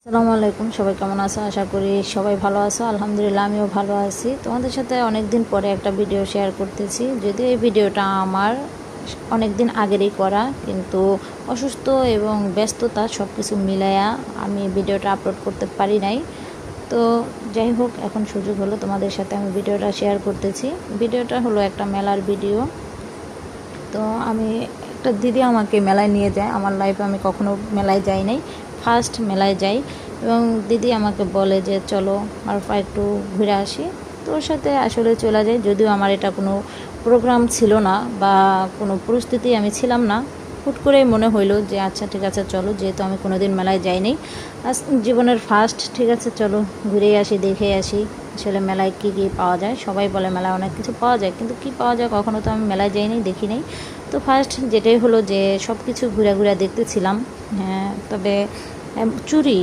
আসসালামু আলাইকুম, সবাই কেমন আছো? আশা করি সবাই ভালো আছো। আলহামদুলিল্লাহ আমিও ভালো আছি। তোমাদের সাথে অনেক দিন পরে একটা ভিডিও শেয়ার করতেছি। যদিও এই ভিডিওটা আমার অনেক দিন আগেরই করা, কিন্তু অসুস্থ এবং ব্যস্ততা সব কিছু মিলাইয়া আমি ভিডিওটা আপলোড করতে পারি নাই। তো যাই হোক, এখন সুযোগ হলো তোমাদের সাথে আমি ভিডিওটা শেয়ার করতেছি। ভিডিওটা হলো একটা মেলার ভিডিও। তো আমি একটা দিদি আমাকে মেলায় নিয়ে যায়। আমার লাইফে আমি কখনো মেলায় যাই নাই, ফার্স্ট মেলায় যাই। এবং দিদি আমাকে বলে যে চলো আরফা একটু ঘুরে আসি। তো ওর সাথে আসলে চলে যাই, যদিও আমার এটা কোনো প্রোগ্রাম ছিল না বা কোনো পরিস্থিতি আমি ছিলাম না। হুট করেই মনে হইলো যে আচ্ছা ঠিক আছে চলো, যেহেতু আমি কোনো দিন মেলায় যাইনি, আজ জীবনের ফার্স্ট, ঠিক আছে চলো ঘুরেই আসি, দেখে আসি আসলে মেলায় কী কী পাওয়া যায়। সবাই বলে মেলায় অনেক কিছু পাওয়া যায়, কিন্তু কী পাওয়া যায় কখনো তো আমি মেলায় যাইনি, দেখি নাই। তো ফার্স্ট যেটাই হলো যে সব কিছু ঘুরে ঘুরে দেখতেছিলাম। হ্যাঁ, তবে চুড়ি